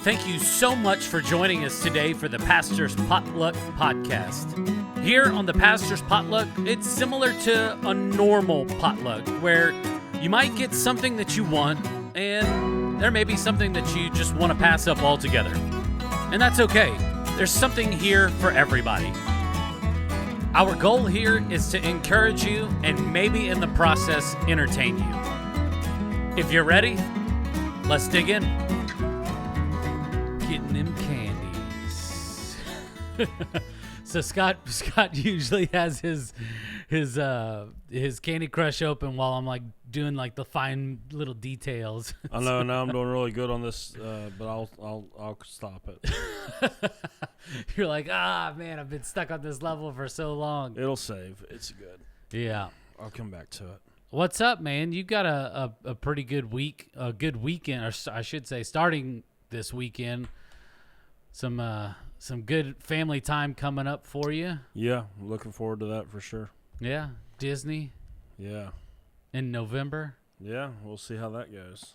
Thank you so much for joining us today for the Pastor's Potluck Podcast. Here on the Pastor's Potluck, it's similar to a normal potluck where you might get something that you want and there may be something that you just want to pass up altogether. And that's okay. There's something here for everybody. Our goal here is to encourage you and maybe in the process entertain you. If you're ready, let's dig in. Getting them candies. So Scott usually has his Candy Crush open while I'm like doing like the fine little details. I know now I'm doing really good on this, but I'll stop it. You're like, man, I've been stuck on this level for so long. It'll save. It's good. Yeah. I'll come back to it. What's up, man? You got a pretty good week, a good weekend, or I should say, starting this weekend. Some good family time coming up for you. Yeah, I'm looking forward to that for sure. Yeah, Disney. Yeah. In November. Yeah, we'll see how that goes.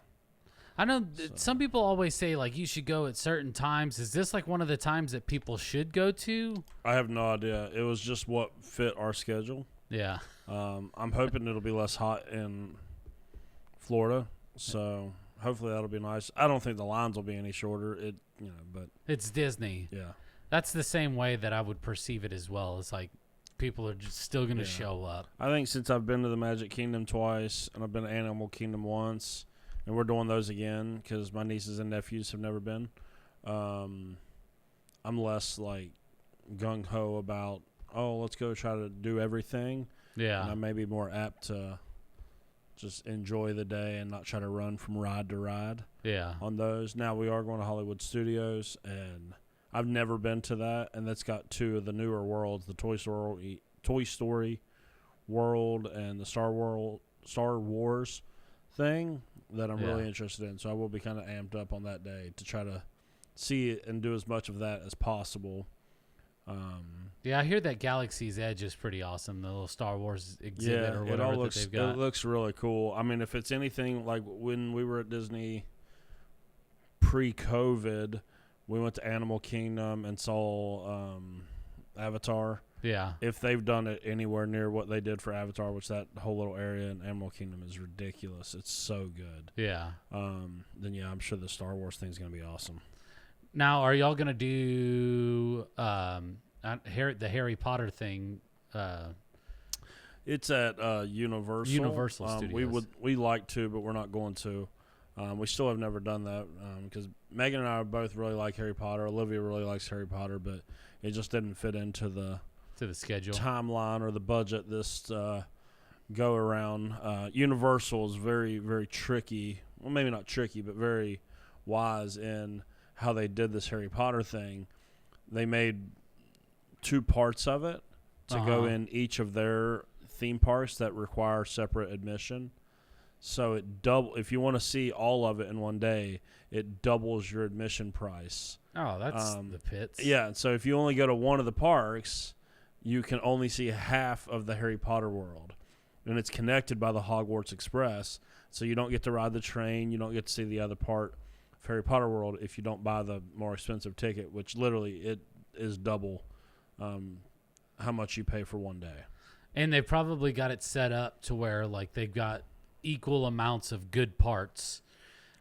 I know some people always say like you should go at certain times. Is this like one of the times that people should go to? I have no idea. It was just what fit our schedule. Yeah. I'm hoping it'll be less hot in Florida, so hopefully that'll be nice. I don't think the lines will be any shorter. But it's Disney. Yeah. That's the same way that I would perceive it as well. It's like people are just still going to show up. I think since I've been to the Magic Kingdom twice and I've been to Animal Kingdom once, and we're doing those again because my nieces and nephews have never been, I'm less like gung-ho about, let's go try to do everything. Yeah. And I may be more apt to just enjoy the day and not try to run from ride to ride. Yeah. On those. Now we are going to Hollywood Studios, and I've never been to that, and that's got two of the newer worlds, the Toy Story world and the Star Wars thing that I'm really interested in. So I will be kind of amped up on that day to try to see it and do as much of that as possible. Yeah, I hear that Galaxy's Edge is pretty awesome, the little Star Wars exhibit or whatever that they've got. It looks really cool. I mean, if it's anything like when we were at Disney pre-COVID, we went to Animal Kingdom and saw Avatar. Yeah. If they've done it anywhere near what they did for Avatar, which that whole little area in Animal Kingdom is ridiculous. It's so good. Yeah. Then, I'm sure the Star Wars thing is going to be awesome. Now, are y'all going to do the Harry Potter thing? It's at Universal. Universal Studios. We like to, but we're not going to. We still have never done that because Megan and I both really like Harry Potter. Olivia really likes Harry Potter, but it just didn't fit into the schedule, timeline, or the budget this go around. Universal is very, very tricky. Well, maybe not tricky, but very wise in how they did this Harry Potter thing. They made 2 parts of it to go in each of their theme parks that require separate admission. So if you want to see all of it in one day, it doubles your admission price. Oh, that's the pits. Yeah, so if you only go to one of the parks, you can only see half of the Harry Potter world. And it's connected by the Hogwarts Express, so you don't get to ride the train, you don't get to see the other part of Harry Potter world if you don't buy the more expensive ticket, which literally it is double how much you pay for one day. And they probably got it set up to where like they've got equal amounts of good parts.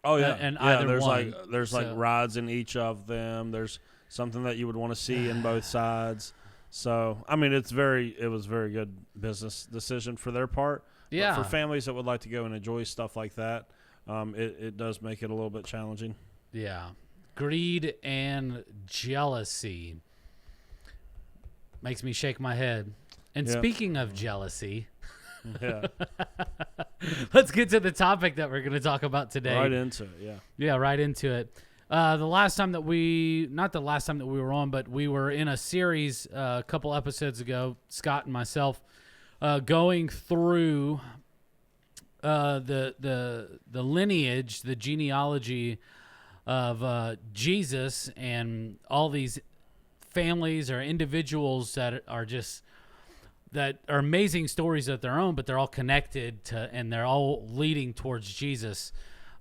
Oh yeah, and either one. There's rides in each of them. There's something that you would want to see in both sides. So I mean, it was very good business decision for their part. Yeah. But for families that would like to go and enjoy stuff like that, it does make it a little bit challenging. Yeah, greed and jealousy makes me shake my head. And speaking of jealousy. Yeah. Let's get to the topic that we're going to talk about today. Right into it, yeah. Yeah, right into it. Not the last time that we were on, but we were in a series a couple episodes ago, Scott and myself, going through the lineage, the genealogy of Jesus and all these families or individuals that are amazing stories of their own, but they're all connected to, and they're all leading towards Jesus.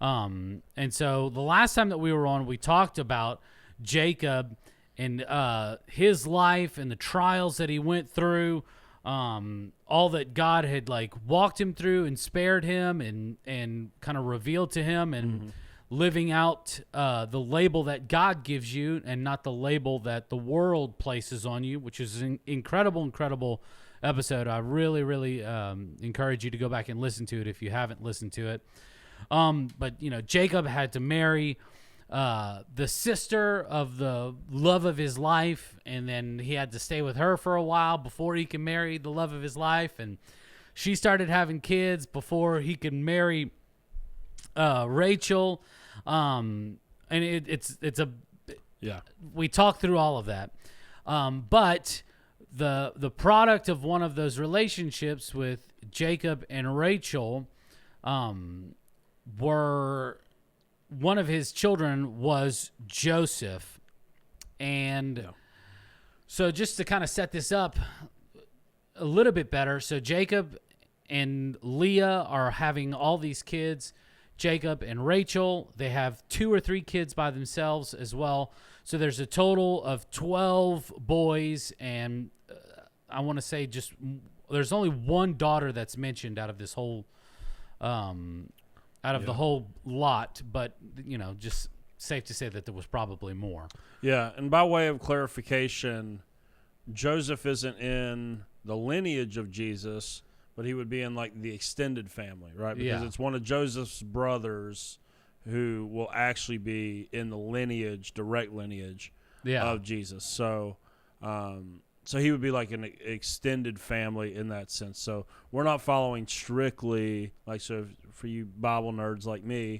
And so the last time that we were on, we talked about Jacob and his life and the trials that he went through, all that God had like walked him through and spared him and kind of revealed to him, and living out the label that God gives you and not the label that the world places on you, which is an incredible episode. I really encourage you to go back and listen to it if you haven't listened to it. But Jacob had to marry the sister of the love of his life, and then he had to stay with her for a while before he can marry the love of his life, and she started having kids before he could marry Rachel. And we talked through all of that. But the product of one of those relationships with Jacob and Rachel, were one of his children was Joseph. And so just to kind of set this up a little bit better, so Jacob and Leah are having all these kids. Jacob and Rachel, they have 2 or 3 kids by themselves as well. So there's a total of 12 boys, and I want to say there's only one daughter that's mentioned out of this whole the whole lot, but just safe to say that there was probably more. Yeah, and by way of clarification, Joseph isn't in the lineage of Jesus, but he would be in like the extended family, right? Because it's one of Joseph's brothers who will actually be in the direct lineage of Jesus. So, so he would be like an extended family in that sense. So we're not following strictly, like, so for you Bible nerds like me,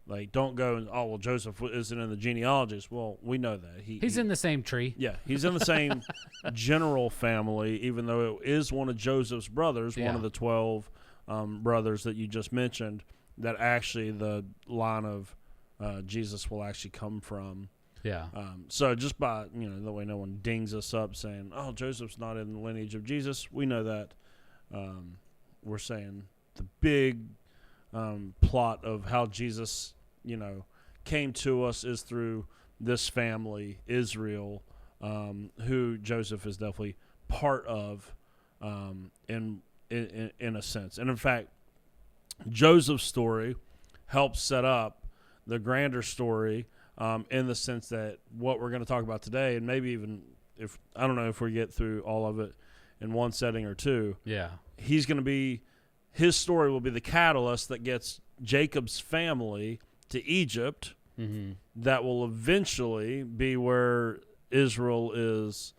like, don't go and, oh, well, Joseph isn't in the genealogies. Well, we know that. He's in the same tree. Yeah, he's in the same general family, even though it is one of Joseph's brothers, one of the 12 brothers that you just mentioned, that actually the line of Jesus will actually come from. Yeah. So just by, the way no one dings us up saying, oh, Joseph's not in the lineage of Jesus, we know that. We're saying the big plot of how Jesus, came to us is through this family, Israel, who Joseph is definitely part of, in a sense. And in fact, Joseph's story helps set up the grander story, in the sense that what we're going to talk about today, and maybe even if, I don't know if we get through all of it in one setting or two. Yeah. His story will be the catalyst that gets Jacob's family to Egypt, that will eventually be where Israel is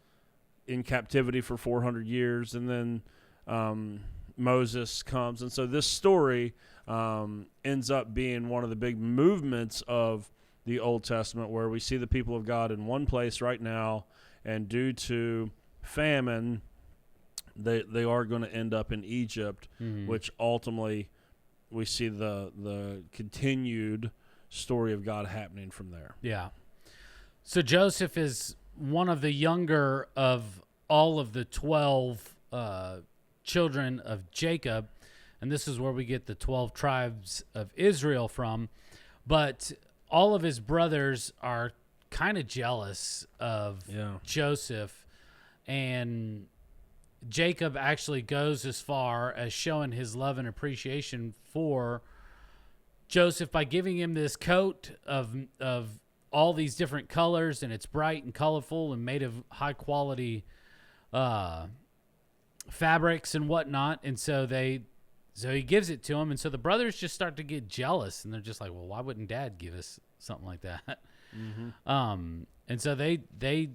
in captivity for 400 years, and then Moses comes. And so this story ends up being one of the big movements of the Old Testament, where we see the people of God in one place right now, and due to famine, they are going to end up in Egypt, which ultimately we see the continued story of God happening from there. Yeah. So Joseph is one of the younger of all of the 12 children of Jacob, and this is where we get the 12 tribes of Israel from. But all of his brothers are kind of jealous of Joseph, and Jacob actually goes as far as showing his love and appreciation for Joseph by giving him this coat of all these different colors, and it's bright and colorful and made of high quality fabrics and whatnot. And so he gives it to him, and so the brothers just start to get jealous, and they're just like, well, why wouldn't Dad give us something like that? And so they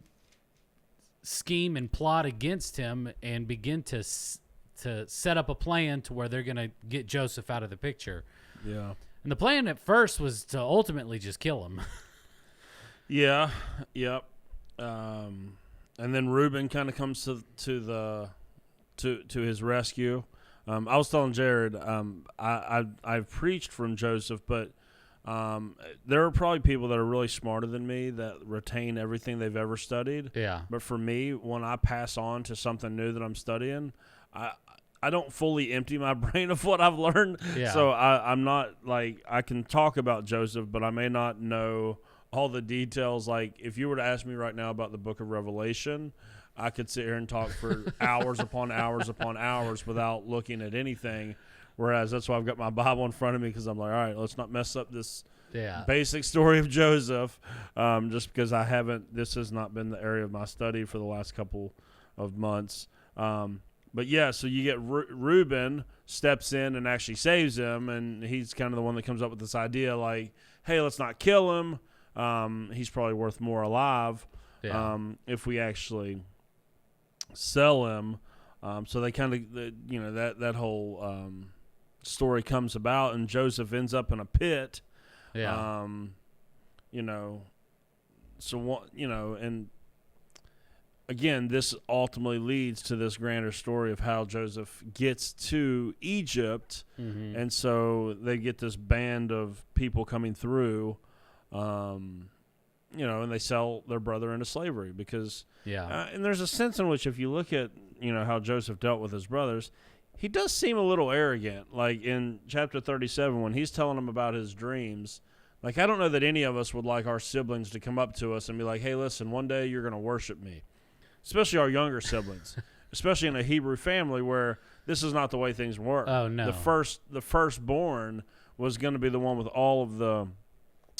scheme and plot against him and begin to set up a plan to where they're going to get Joseph out of the picture. Yeah. And the plan at first was to ultimately just kill him. Yeah. Yep. And then Reuben kind of comes to his rescue. I was telling Jared, I've preached from Joseph, but there are probably people that are really smarter than me that retain everything they've ever studied. Yeah. But for me, when I pass on to something new that I'm studying, I don't fully empty my brain of what I've learned. Yeah. So I'm not like, I can talk about Joseph, but I may not know all the details. Like if you were to ask me right now about the book of Revelation, I could sit here and talk for hours upon hours upon hours without looking at anything. Whereas that's why I've got my Bible in front of me, because I'm like, all right, let's not mess up this basic story of Joseph, just because this has not been the area of my study for the last couple of months. But yeah, so you get Reuben steps in and actually saves him, and he's kind of the one that comes up with this idea like, hey, let's not kill him. He's probably worth more alive if we actually sell him. So they kind of, that whole story comes about, and Joseph ends up in a pit. Yeah. And again, this ultimately leads to this grander story of how Joseph gets to Egypt, and so they get this band of people coming through, and they sell their brother into slavery because, and there's a sense in which if you look at, how Joseph dealt with his brothers, he does seem a little arrogant. Like in chapter 37, when he's telling them about his dreams, like I don't know that any of us would like our siblings to come up to us and be like, hey, listen, one day you're going to worship me. Especially our younger siblings, especially in a Hebrew family where this is not the way things work. Oh, no. The firstborn was going to be the one with all of the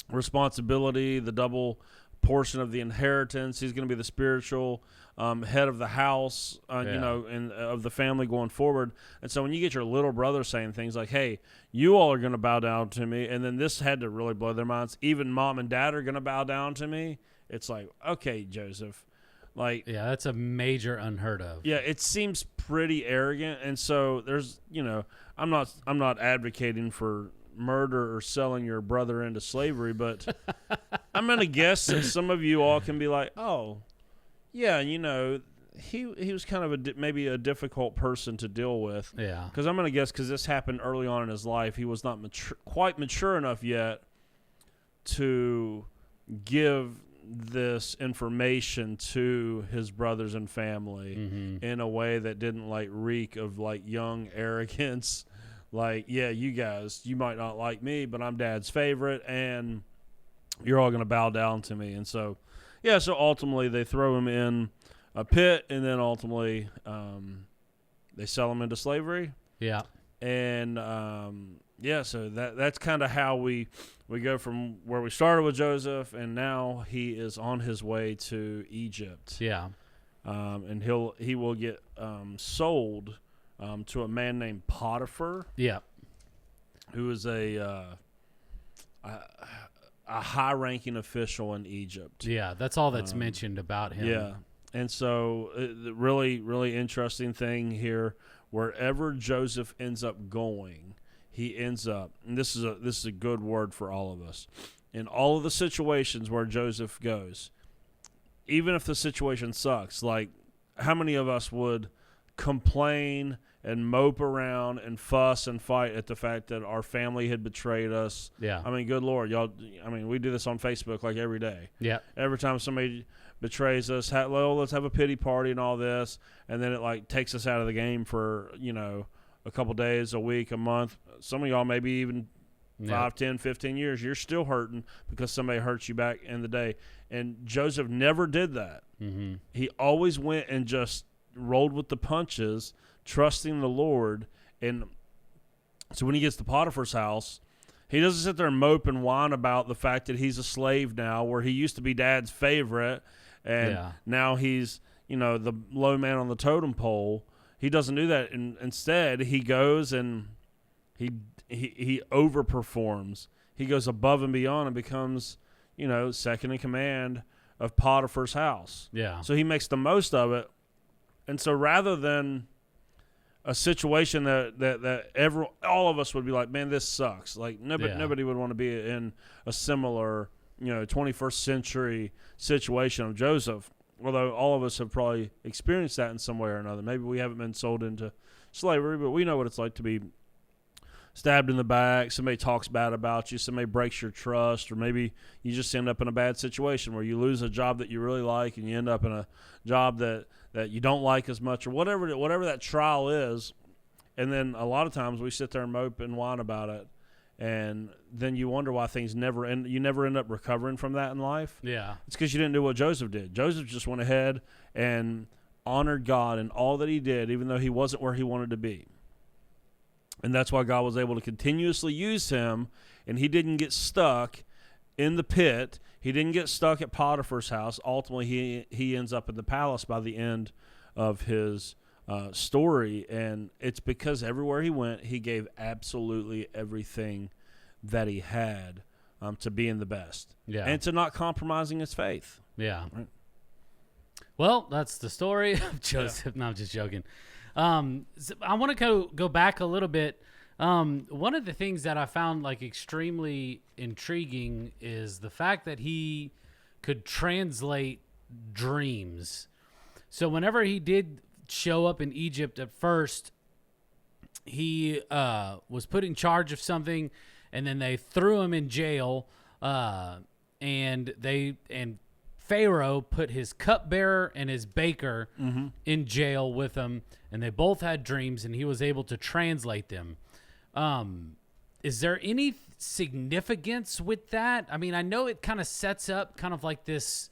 responsibility, the double portion of the inheritance. He's going to be the spiritual head of the house, and of the family going forward. And so when you get your little brother saying things like, hey, you all are going to bow down to me, and then this had to really blow their minds. Even mom and dad are going to bow down to me. It's like, okay, Joseph. Like, yeah, that's a major unheard of. Yeah, it seems pretty arrogant, and so there's, I'm not advocating for murder or selling your brother into slavery, but I'm gonna guess that some of you all can be like, oh, yeah, he was kind of maybe a difficult person to deal with. Yeah, because I'm gonna guess because this happened early on in his life, he was not quite mature enough yet to give this information to his brothers and family in a way that didn't like reek of like young arrogance. Like, yeah, you guys, you might not like me, but I'm dad's favorite and you're all going to bow down to me. And so, so ultimately they throw him in a pit, and then ultimately they sell him into slavery. Yeah. And so that's kind of how we go from where we started with Joseph, and now he is on his way to Egypt. Yeah. And he will get sold to a man named Potiphar. Yeah. Who is a high-ranking official in Egypt. Yeah, that's all that's mentioned about him. Yeah. And so the really, really interesting thing here, wherever Joseph ends up going, he ends up, and this is a good word for all of us, in all of the situations where Joseph goes, even if the situation sucks, like how many of us would complain and mope around and fuss and fight at the fact that our family had betrayed us? Yeah. I mean, good Lord, y'all. I mean, we do this on Facebook like every day. Yeah. Every time somebody betrays us, let's have a pity party and all this, and then it like takes us out of the game for a couple days, a week, a month. Some of y'all maybe even 5, 10, 15 years. You're still hurting because somebody hurt you back in the day. And Joseph never did that. Mm-hmm. He always went and just rolled with the punches, trusting the Lord. And so when he gets to Potiphar's house, he doesn't sit there and mope and whine about the fact that he's a slave now, where he used to be dad's favorite, and now he's, the low man on the totem pole. He doesn't do that. And instead, he goes and he overperforms. He goes above and beyond and becomes, second in command of Potiphar's house. Yeah. So he makes the most of it. And so rather than a situation that all of us would be like, man, this sucks. Like nobody would want to be in a similar, 21st century situation of Joseph. Although all of us have probably experienced that in some way or another. Maybe we haven't been sold into slavery, but we know what it's like to be stabbed in the back, somebody talks bad about you, somebody breaks your trust, or maybe you just end up in a bad situation where you lose a job that you really like and you end up in a job that you don't like as much, or whatever that trial is. And then a lot of times we sit there and mope and whine about it, and then you wonder why things never end. You never end up recovering from that in life. Yeah. It's because you didn't do what Joseph did. Joseph just went ahead and honored God in all that he did, even though he wasn't where he wanted to be. And that's why God was able to continuously use him, and he didn't get stuck in the pit. He didn't get stuck at Potiphar's house. Ultimately, he ends up in the palace by the end of his story, and it's because everywhere he went, he gave absolutely everything that he had to being the best, and to not compromising his faith. Yeah. Right. Well, that's the story of Joseph. Yeah. No, I'm just joking. So I want to go back a little bit. One of the things that I found like extremely intriguing is the fact that he could translate dreams. So whenever he did show up in Egypt at first, he was put in charge of something, and then they threw him in jail, and Pharaoh put his cupbearer and his baker in jail with him, and they both had dreams, and he was able to translate them. Is there any significance with that? I mean, I know it kind of sets up kind of like this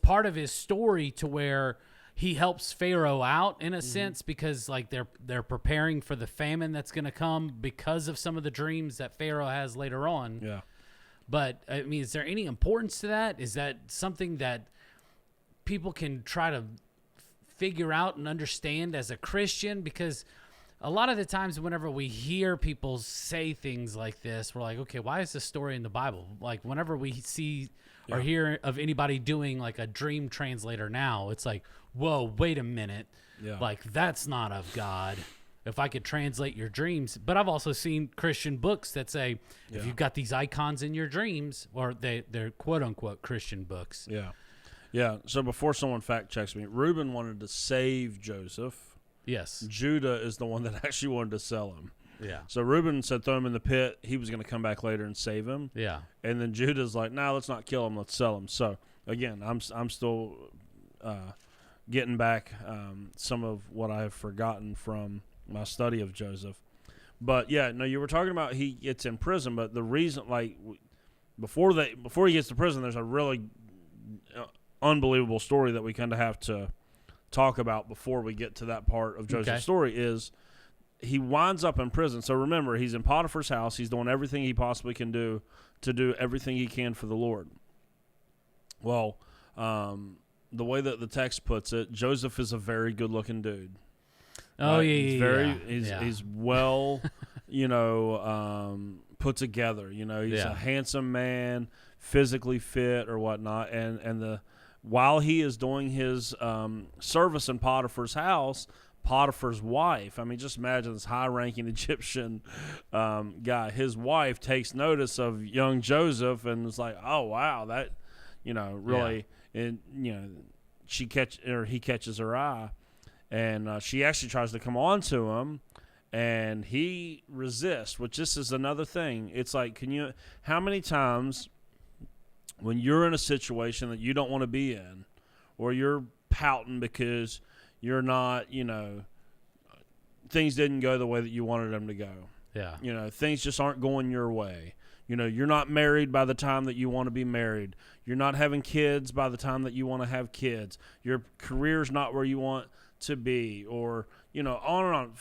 part of his story to where he helps Pharaoh out in a sense, because like they're preparing for the famine that's going to come because of some of the dreams that Pharaoh has later on. Yeah. But I mean, is there any importance to that? Is that something that people can try to figure out and understand as a Christian? Because a lot of the times whenever we hear people say things like this, we're like, okay, why is this story in the Bible? Like whenever we see or hear of anybody doing like a dream translator now, it's like, whoa, wait a minute. Yeah. Like that's not of God. If I could translate your dreams. But I've also seen Christian books that say, if you've got these icons in your dreams, or they're quote unquote Christian books. Yeah. Yeah. So before someone fact checks me, Reuben wanted to save Joseph. Yes. Judah is the one that actually wanted to sell him. Yeah. So Reuben said throw him in the pit. He was going to come back later and save him. Yeah. And then Judah's like, nah, let's not kill him. Let's sell him. So again, I'm still getting back some of what I have forgotten from my study of Joseph. But yeah, no, you were talking about he gets in prison, but the reason, like, before he gets to prison, there's a really unbelievable story that we kind of have to talk about before we get to that part of Joseph's story. Is he winds up in prison. So remember, he's in Potiphar's house. He's doing everything he possibly can do to do everything he can for the Lord. Well, the way that the text puts it, Joseph is a very good-looking dude. Oh, He's well, put together. He's a handsome man, physically fit or whatnot. And while he is doing his service in Potiphar's house, Potiphar's wife, I mean, just imagine this high-ranking Egyptian guy. His wife takes notice of young Joseph and is like, "Oh wow, that, really," and he catches her eye. And she actually tries to come on to him, and he resists, which this is another thing. It's like, how many times when you're in a situation that you don't want to be in, or you're pouting because you're not, things didn't go the way that you wanted them to go. Yeah. Things just aren't going your way. You're not married by the time that you want to be married. You're not having kids by the time that you want to have kids. Your career's not where you want to be, or on and on.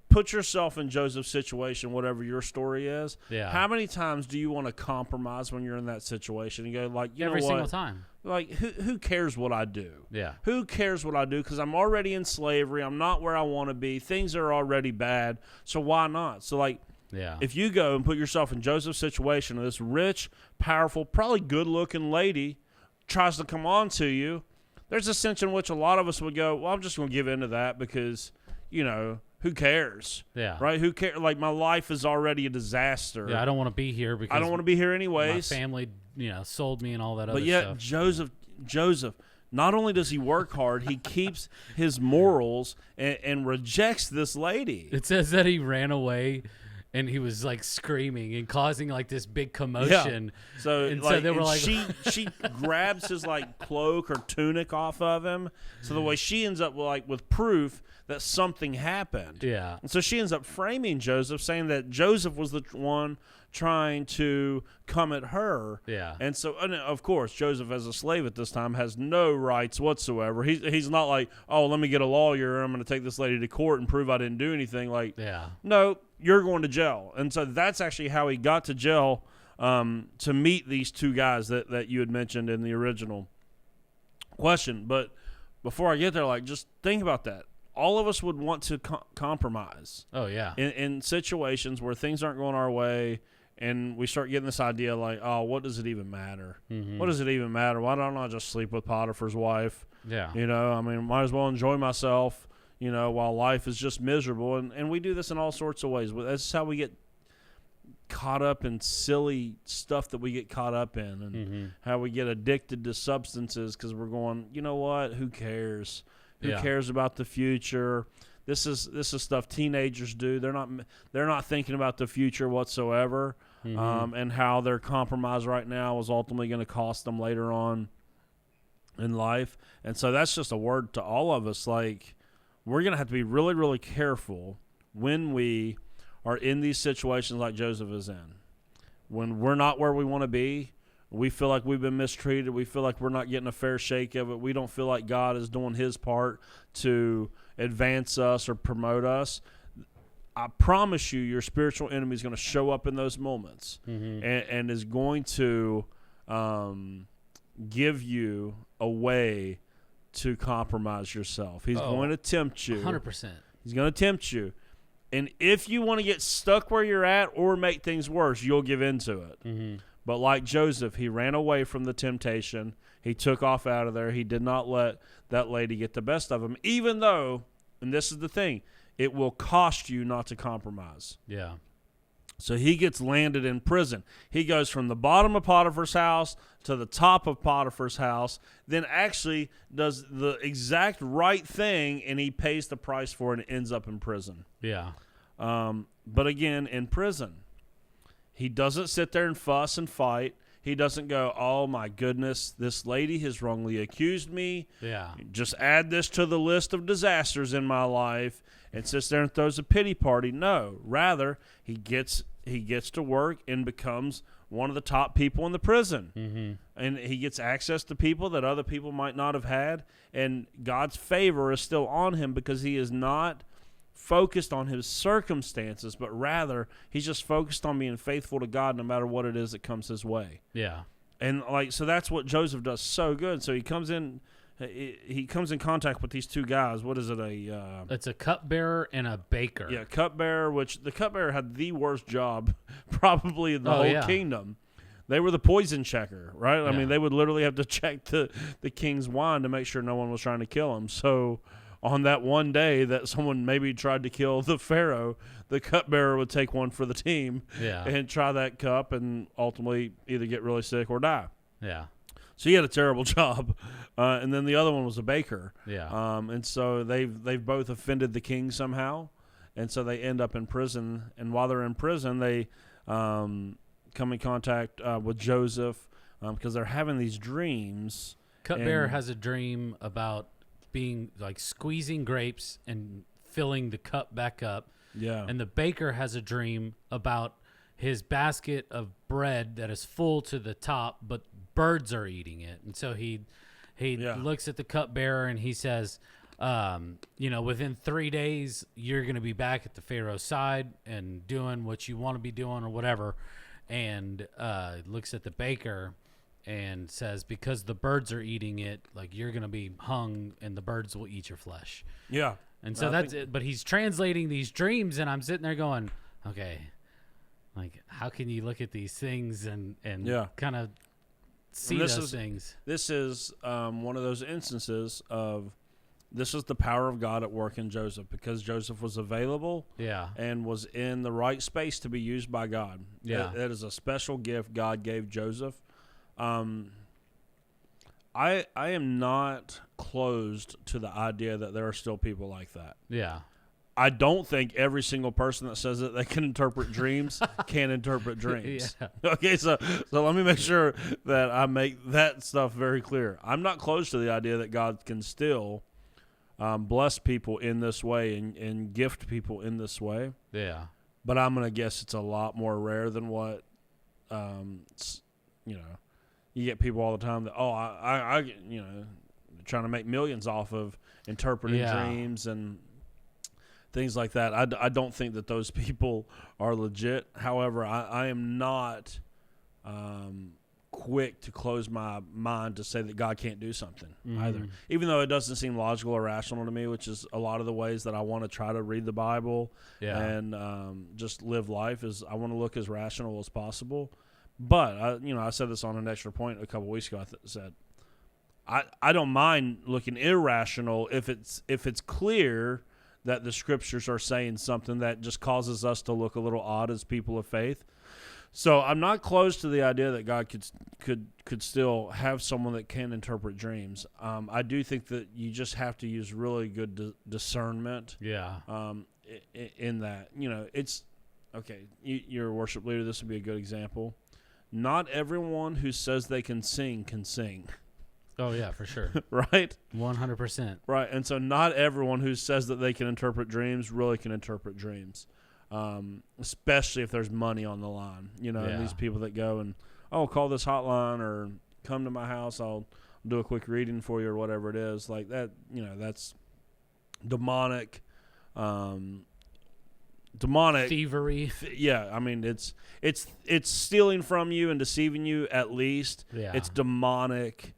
Put yourself in Joseph's situation, whatever your story is. Yeah. How many times do you want to compromise when you're in that situation and go like, every single time? Like, who cares what I do? Yeah. Who cares what I do? Because I'm already in slavery. I'm not where I want to be. Things are already bad. So why not? So like, if you go and put yourself in Joseph's situation, and this rich, powerful, probably good-looking lady tries to come on to you, there's a sense in which a lot of us would go, well, I'm just going to give in to that because, who cares? Yeah. Right? Who cares? Like, my life is already a disaster. Yeah, I don't want to be here because I don't want to be here anyways. My family, sold me and all that other stuff. But yet, Joseph, not only does he work hard, he keeps his morals and rejects this lady. It says that he ran away and he was like screaming and causing like this big commotion. Yeah. So, and like, so they were like, she grabs his like cloak or tunic off of him. So the way she ends up with proof that something happened. yeah, And so she ends up framing Joseph, saying that Joseph was the one trying to come at her. yeah, And so, and of course, Joseph, as a slave at this time, has no rights whatsoever. He's not like, oh, let me get a lawyer. I'm going to take this lady to court and prove I didn't do anything. Like, yeah, no, you're going to jail. And so that's actually how he got to jail, to meet these two guys that you had mentioned in the original question. But before I get there, like, just think about that. All of us would want to compromise oh yeah, in situations where things aren't going our way, and we start getting this idea like, oh, what does it even matter? mm-hmm. What does it even matter? Why don't I just sleep with Potiphar's wife? yeah, You know, I mean, might as well enjoy myself, you know, while life is just miserable. And we do this in all sorts of ways. That's how we get caught up in silly stuff that we get caught up in, and mm-hmm. how we get addicted to substances because we're going, you know what, who cares? Who Yeah. cares about the future? This is stuff teenagers do. They're not thinking about the future whatsoever, Mm-hmm. and how their compromise right now is ultimately going to cost them later on in life. And so that's just a word to all of us. Like, we're going to have to be really, really careful when we are in these situations like Joseph is in. When we're not where we want to be, we feel like we've been mistreated. We feel like we're not getting a fair shake of it. We don't feel like God is doing his part to advance us or promote us. I promise you, your spiritual enemy is going to show up in those moments, Mm-hmm. and is going to give you a way to compromise yourself. He's Oh, going to tempt you. 100%. He's going to tempt you. And if you want to get stuck where you're at or make things worse, you'll give into it. Mm-hmm. But like Joseph, he ran away from the temptation. He took off out of there. He did not let that lady get the best of him, even though, and this is the thing, it will cost you not to compromise. Yeah. So he gets landed in prison. He goes from the bottom of Potiphar's house to the top of Potiphar's house, then actually does the exact right thing, and he pays the price for it and ends up in prison. Yeah. But again, in prison, he doesn't sit there and fuss and fight. He doesn't go, oh, my goodness, this lady has wrongly accused me. Yeah. Just add this to the list of disasters in my life, and sits there and throws a pity party. No, rather, he gets to work and becomes one of the top people in the prison. Mm-hmm. And he gets access to people that other people might not have had, and God's favor is still on him because he is not focused on his circumstances, but rather he's just focused on being faithful to God no matter what it is that comes his way. Yeah. And so that's what Joseph does so good. So he comes in contact with these two guys. What is it? It's a cupbearer and a baker. Yeah, cupbearer, which the cupbearer had the worst job probably in the whole kingdom. They were the poison checker, right? I Yeah. mean, they would literally have to check the king's wine to make sure no one was trying to kill him. So on that one day that someone maybe tried to kill the pharaoh, the cupbearer would take one for the team Yeah. and try that cup and ultimately either get really sick or die. Yeah. So he had a terrible job. And then the other one was a baker. Yeah. And so they've both offended the king somehow. And so they end up in prison. And while they're in prison, they come in contact with Joseph because they're having these dreams. Cupbearer and- has a dream about being like squeezing grapes and filling the cup back up. Yeah. And the baker has a dream about his basket of bread that is full to the top, but birds are eating it. And so he looks at the cupbearer and he says, within 3 days, you're going to be back at the Pharaoh's side and doing what you want to be doing or whatever. And looks at the baker and says, because the birds are eating it, like you're going to be hung and the birds will eat your flesh. Yeah. And so that's it. But he's translating these dreams, and I'm sitting there going, okay, like, how can you look at these things and kind of see those things? This is one of those instances of this is the power of God at work in Joseph, because Joseph was available and was in the right space to be used by God. Yeah. That is a special gift God gave Joseph. I am not closed to the idea that there are still people like that. Yeah. I don't think every single person that says that they can interpret dreams can interpret dreams. Yeah. Okay, so let me make sure that I make that stuff very clear. I'm not close to the idea that God can still bless people in this way and gift people in this way. Yeah. But I'm going to guess it's a lot more rare than what, you get people all the time that, I trying to make millions off of interpreting dreams and things like that. I don't think that those people are legit. However, I am not quick to close my mind to say that God can't do something either. Even though it doesn't seem logical or rational to me, which is a lot of the ways that I want to try to read the Bible and just live life, is I want to look as rational as possible. But, I said this on an extra point a couple weeks ago. I said, I don't mind looking irrational if it's clear that the scriptures are saying something that just causes us to look a little odd as people of faith. So I'm not close to the idea that God could still have someone that can interpret dreams. I do think that you just have to use really good discernment. Yeah. In that, it's okay. You're a worship leader. This would be a good example. Not everyone who says they can sing can sing. Oh, yeah, for sure. Right? 100%. Right. And so not everyone who says that they can interpret dreams really can interpret dreams, especially if there's money on the line. And these people that go and, call this hotline or come to my house, I'll do a quick reading for you or whatever it is. Like that, that's demonic. Demonic thievery. Yeah, I mean it's stealing from you and deceiving you at least. Yeah. It's demonic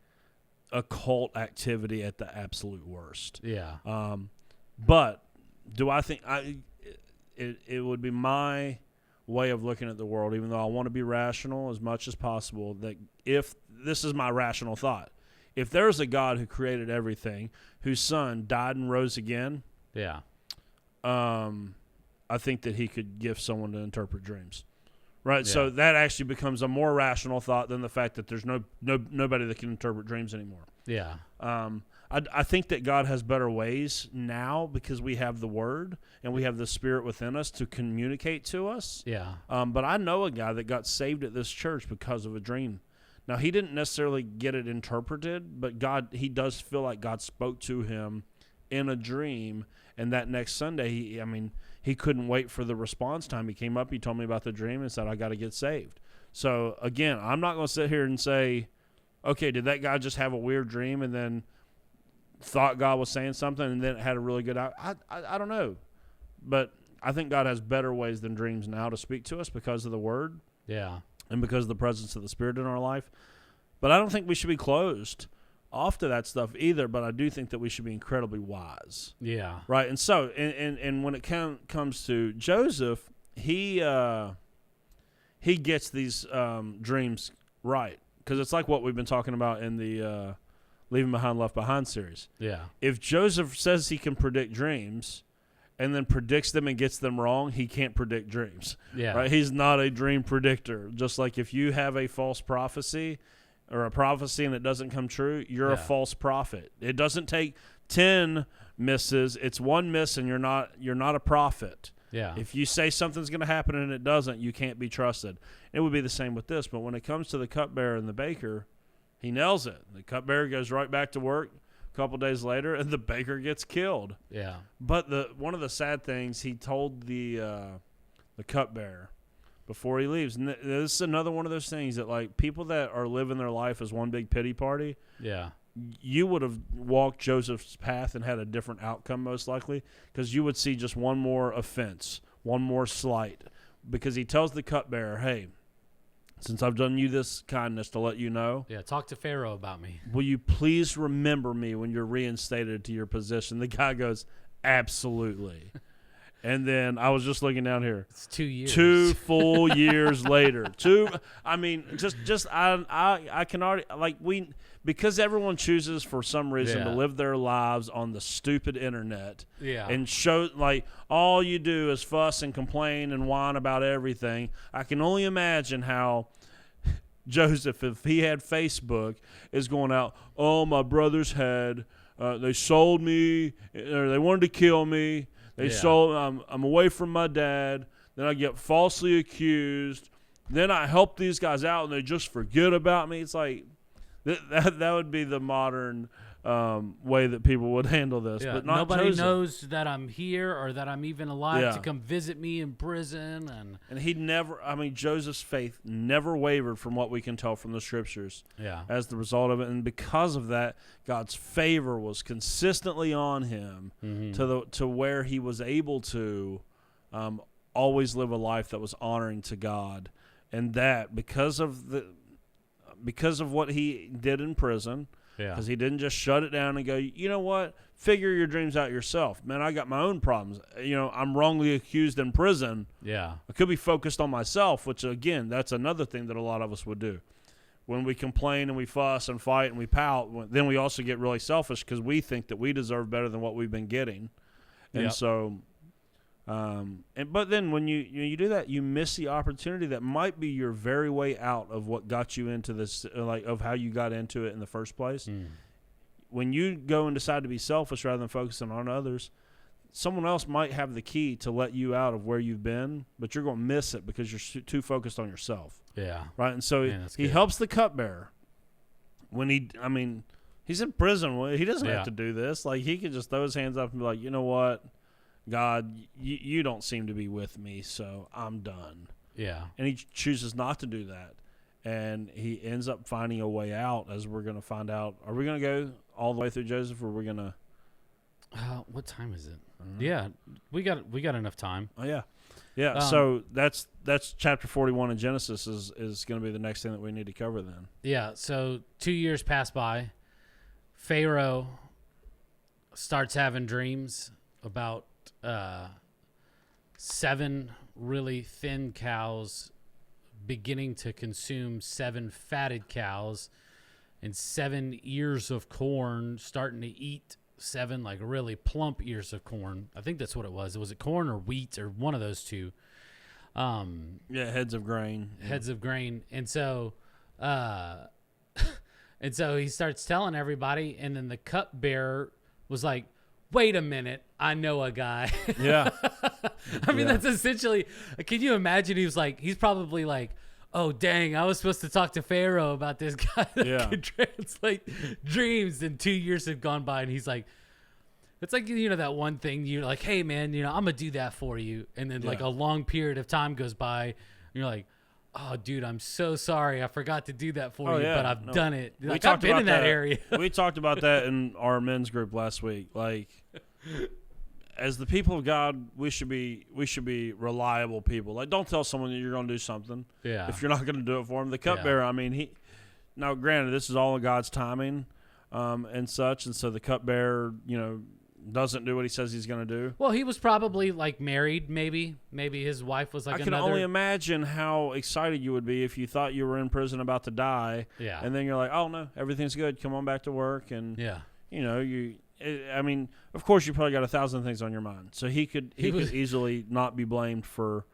occult activity at the absolute worst. Yeah. But do I think it would be my way of looking at the world, even though I want to be rational as much as possible, that if this is my rational thought, if there's a God who created everything, whose son died and rose again, yeah. I think that he could gift someone to interpret dreams. Right, Yeah. so that actually becomes a more rational thought than the fact that there's nobody that can interpret dreams anymore. Yeah. I think that God has better ways now because we have the Word and we have the Spirit within us to communicate to us. Yeah. But I know a guy that got saved at this church because of a dream. Now, he didn't necessarily get it interpreted, but he does feel like God spoke to him in a dream, and that next Sunday, he couldn't wait for the response time. He came up, he told me about the dream and said, I got to get saved. So, again, I'm not going to sit here and say, okay, did that guy just have a weird dream and then thought God was saying something and then it had a really good I don't know. But I think God has better ways than dreams now to speak to us because of the Word. Yeah. And because of the presence of the Spirit in our life. But I don't think we should be closed off to that stuff either, but I do think that we should be incredibly wise. Yeah. Right? And so, and when it comes to Joseph, he gets these dreams right. Because it's like what we've been talking about in the Leaving Behind, Left Behind series. Yeah. If Joseph says he can predict dreams and then predicts them and gets them wrong, he can't predict dreams. Yeah. Right? He's not a dream predictor. Just like if you have a false prophecy or a prophecy and it doesn't come true, you're a false prophet. It doesn't take 10 misses. It's one miss and you're not a prophet. Yeah. If you say something's going to happen and it doesn't, you can't be trusted. It would be the same with this, but when it comes to the cupbearer and the baker, he nails it. The cupbearer goes right back to work a couple days later, and the baker gets killed. Yeah. But one of the sad things, he told the cupbearer before he leaves, and this is another one of those things that, like, people that are living their life as one big pity party, Yeah. you would have walked Joseph's path and had a different outcome most likely, because you would see just one more offense, one more slight, because he tells the cupbearer, hey, since I've done you this kindness to let you know. Yeah, talk to Pharaoh about me. Will you please remember me when you're reinstated to your position? The guy goes, absolutely. And then I was just looking down here. It's 2 years. 2 full years later. I can already, like, because everyone chooses for some reason to live their lives on the stupid internet. Yeah. And show, like, all you do is fuss and complain and whine about everything. I can only imagine how Joseph, if he had Facebook, is going out, oh, my brothers had, they sold me, or they wanted to kill me. They sold. I'm away from my dad. Then I get falsely accused. Then I help these guys out, and they just forget about me. It's like that would be the modern way that people would handle this. Yeah. But not nobody Joseph. knows that I'm here or that I'm even alive to come visit me in prison. And he never. I mean, Joseph's faith never wavered from what we can tell from the scriptures. Yeah. As the result of it, and because of that, God's favor was consistently on him to where he was able to always live a life that was honoring to God, and that because of what he did in prison. Yeah. Because he didn't just shut it down and go, you know what, figure your dreams out yourself. Man, I got my own problems. I'm wrongly accused in prison. Yeah. I could be focused on myself, which, again, that's another thing that a lot of us would do. When we complain and we fuss and fight and we pout, then we also get really selfish because we think that we deserve better than what we've been getting. And so... but then when you do that, you miss the opportunity that might be your very way out of what got you into this, of how you got into it in the first place. When you go and decide to be selfish rather than focusing on others, someone else might have the key to let you out of where you've been, but you're going to miss it because you're too focused on yourself. Yeah. Right. And so he helps the cupbearer when he's in prison. He doesn't have to do this. Like, he could just throw his hands up and be like, you know what? God, you don't seem to be with me, so I'm done. Yeah. And he chooses not to do that. And he ends up finding a way out, as we're going to find out. Are we going to go all the way through Joseph, or are we going to... what time is it? Yeah, we got enough time. Oh, yeah. Yeah, so that's chapter 41 in Genesis is going to be the next thing that we need to cover then. Yeah, so 2 years pass by. Pharaoh starts having dreams about 7 really thin cows beginning to consume 7 fatted cows, and 7 ears of corn starting to eat 7 like really plump ears of corn. I think that's what it was. Was it corn or wheat or one of those two? Heads of grain. Heads of grain. And so and so he starts telling everybody, and then the cupbearer was like, wait a minute, I know a guy. Yeah. I mean, that's essentially, can you imagine? He's probably like, oh, dang, I was supposed to talk to Pharaoh about this guy that could translate dreams, and 2 years have gone by, and he's like, it's like, that one thing, you're like, hey, man, I'm going to do that for you. And then like a long period of time goes by, and you're like, oh, dude, I'm so sorry. I forgot to do that for you, but I've done it. Like, I've been in that area. We talked about that in our men's group last week. Like, as the people of God, we should be reliable people. Like, don't tell someone that you're going to do something if you're not going to do it for them. The cupbearer, I mean, now granted, this is all in God's timing and such, and so the cupbearer, doesn't do what he says he's going to do. Well, he was probably like married, maybe his wife was like I can only imagine how excited you would be if you thought you were in prison about to die. Yeah. And then you're like, oh no, everything's good. Come on back to work. And I mean, of course you probably got 1,000 things on your mind. So he could easily not be blamed for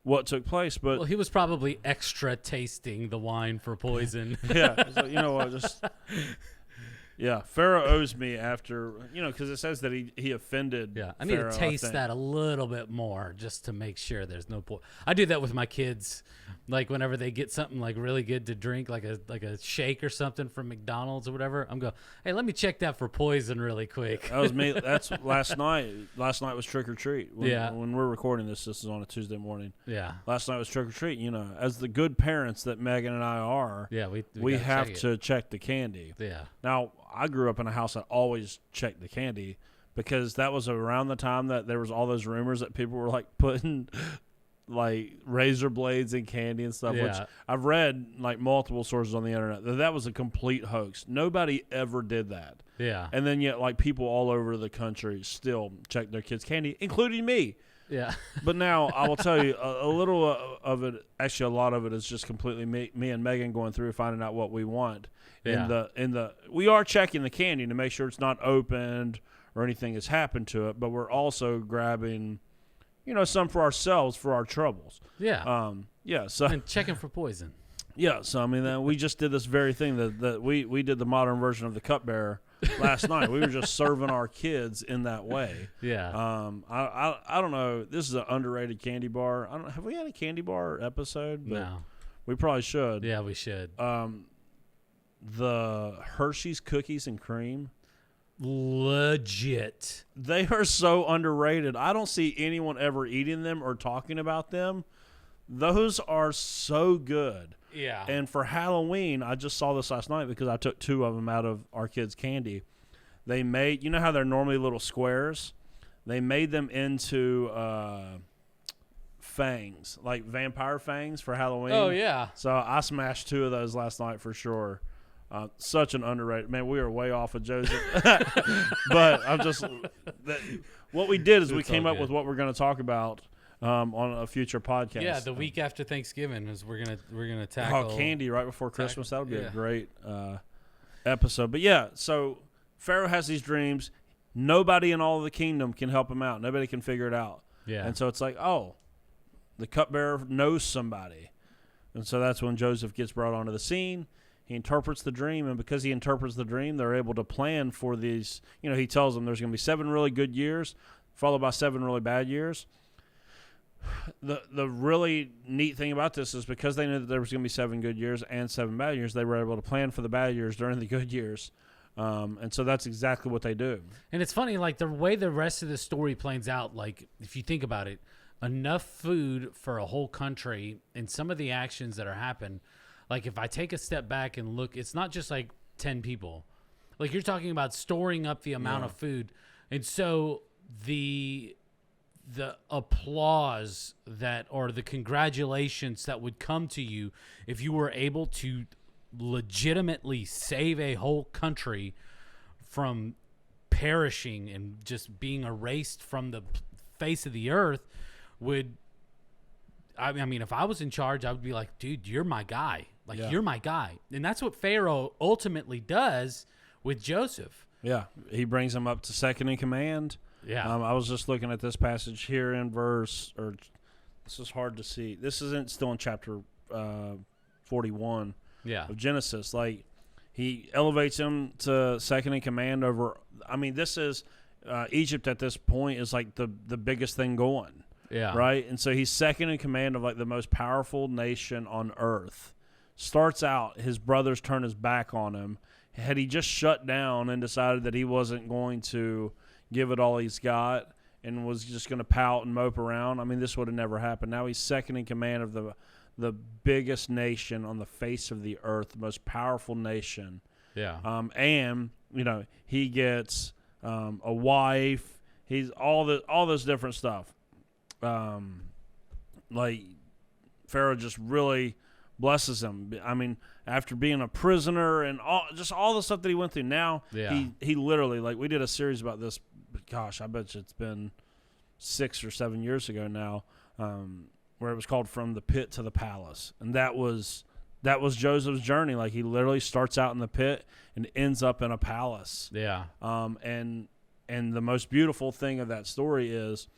what took place, but well, he was probably extra tasting the wine for poison. Yeah. So, you know what, yeah, Pharaoh owes me after, because it says that he offended. Yeah, I need Pharaoh, to taste that a little bit more just to make sure there's no poison. I do that with my kids, like whenever they get something like really good to drink, like a shake or something from McDonald's or whatever. I'm going, hey, let me check that for poison really quick. That was me. That's last night. Last night was trick or treat. When we're recording this is on a Tuesday morning. Yeah. Last night was trick or treat. As the good parents that Megan and I are. Yeah, we have to check the candy. Yeah. Now, I grew up in a house that always checked the candy because that was around the time that there was all those rumors that people were like putting like razor blades in candy and stuff, which I've read like multiple sources on the internet that was a complete hoax. Nobody ever did that. Yeah. And then yet like people all over the country still check their kids' candy, including me. Yeah. But now I will tell you a little of it, actually a lot of it is just completely me and Megan going through finding out what we want. Yeah. We are checking the candy to make sure it's not opened or anything has happened to it, but we're also grabbing, some for ourselves for our troubles. Yeah. So and checking for poison. Yeah, so I mean, we just did this very thing that we did the modern version of the cupbearer last night. We were just serving our kids in that way. Yeah. I don't know. This is an underrated candy bar. I don't have we had a candy bar episode? But No. we probably should. Yeah, we should. The Hershey's cookies and cream. Legit. They are so underrated. I don't see anyone ever eating them or talking about them. Those are so good. Yeah. And for Halloween, I just saw this last night because I took 2 of them out of our kids' candy. They made, you know how they're normally little squares? They made them into fangs, like vampire fangs for Halloween. Oh, yeah. So I smashed 2 of those last night for sure. Such an underrated, man. We are way off of Joseph, but I'm just what we did is we came up with what we're going to talk about on a future podcast. Yeah, the week after Thanksgiving is we're gonna tackle candy right before Christmas. That would be a great episode. But yeah, so Pharaoh has these dreams. Nobody in all of the kingdom can help him out. Nobody can figure it out. Yeah, and so it's like, oh, the cupbearer knows somebody, and so that's when Joseph gets brought onto the scene. He interprets the dream, and because he interprets the dream, they're able to plan for these. You know, he tells them there's going to be 7 really good years, followed by 7 really bad years. The really neat thing about this is because they knew that there was going to be 7 good years and 7 bad years, they were able to plan for the bad years during the good years. And so that's exactly what they do. And it's funny, like the way the rest of the story plays out, like if you think about it, enough food for a whole country and some of the actions that are happening. Like if I take a step back and look, it's not just like 10 people. Like you're talking about storing up the amount of food. And so the applause that, or the congratulations that would come to you if you were able to legitimately save a whole country from perishing and just being erased from the face of the earth would, I mean, if I was in charge, I would be like, dude, you're my guy. Like, you're my guy. And that's what Pharaoh ultimately does with Joseph. Yeah. He brings him up to second in command. Yeah. I was just looking at this passage here in this is hard to see. This isn't still in chapter 41 of Genesis. Like, he elevates him to second in command over, I mean, this is, Egypt at this point is like the biggest thing going. Yeah. Right? And so he's second in command of like the most powerful nation on earth. Starts out, his brothers turn his back on him. Had he just shut down and decided that he wasn't going to give it all he's got and was just going to pout and mope around, I mean, this would have never happened. Now he's second in command of the biggest nation on the face of the earth, the most powerful nation. Yeah. And, you know, he gets a wife. He's all this different stuff. Like Pharaoh just really blesses him. I mean, after being a prisoner and all the stuff that he went through, now he literally, like, we did a series about this. Gosh, I bet you it's been 6 or 7 years ago now, where it was called From the Pit to the Palace, and that was Joseph's journey. Like, he literally starts out in the pit and ends up in a palace. Yeah. And the most beautiful thing of that story is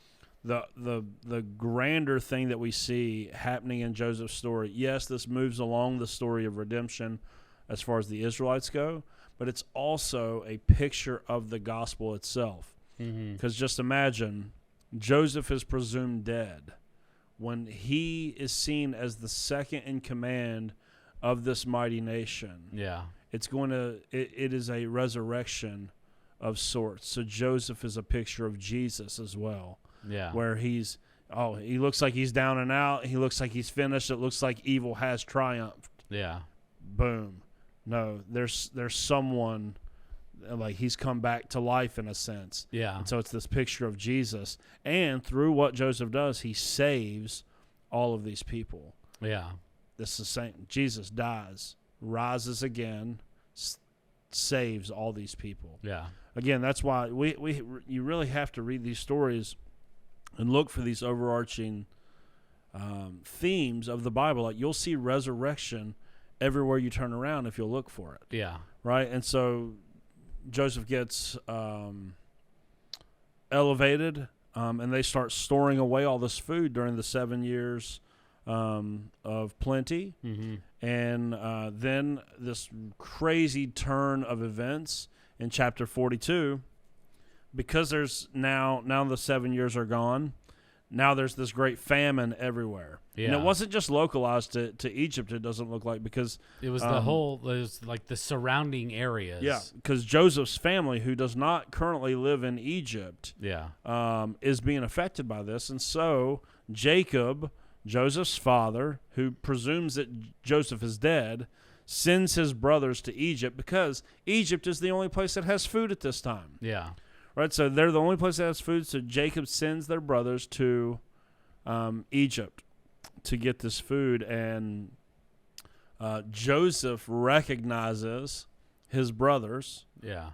the grander thing that we see happening in Joseph's story. Yes, this moves along the story of redemption as far as the Israelites go, but it's also a picture of the gospel itself. Because just imagine, Joseph is presumed dead. When he is seen as the second in command of this mighty nation, it is a resurrection of sorts. So Joseph is a picture of Jesus as well. Yeah. Where he looks like he's down and out. He looks like he's finished. It looks like evil has triumphed. Yeah. Boom. No, there's someone, like, he's come back to life in a sense. Yeah. And so it's this picture of Jesus. And through what Joseph does, he saves all of these people. Yeah. This is the same. Jesus dies, rises again, saves all these people. Yeah. Again, that's why you really have to read these stories and look for these overarching themes of the Bible. Like, you'll see resurrection everywhere you turn around if you'll look for it. Yeah. Right? And so Joseph gets elevated, and they start storing away all this food during the 7 years of plenty. Mm-hmm. And then this crazy turn of events in chapter 42, because there's now the 7 years are gone. Now there's this great famine everywhere. Yeah. And it wasn't just localized to Egypt, it doesn't look like, because it was it was like the surrounding areas. yeah, because Joseph's family, who does not currently live in Egypt, is being affected by this. And so Jacob, Joseph's father, who presumes that Joseph is dead, sends his brothers to Egypt, because Egypt is the only place that has food at this time. Yeah. Right, so they're the only place that has food, so Jacob sends their brothers to Egypt to get this food, and Joseph recognizes his brothers,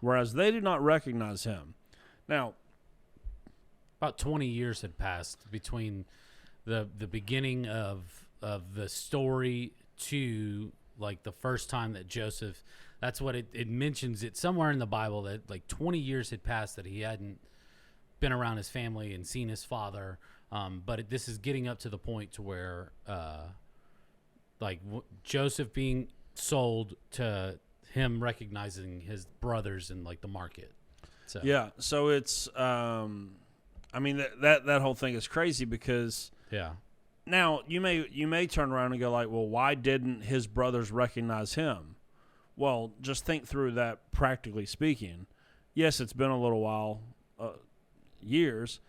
whereas they do not recognize him. Now, about 20 years had passed between the beginning of the story to like the first time that Joseph. That's what it mentions. It somewhere in the Bible that like 20 years had passed that he hadn't been around his family and seen his father. But this is getting up to the point to where Joseph being sold to him recognizing his brothers in like the market. So yeah, so it's I mean that whole thing is crazy, because now you may turn around and go like, well, why didn't his brothers recognize him? Well, just think through that practically speaking. Yes, it's been a little while, years.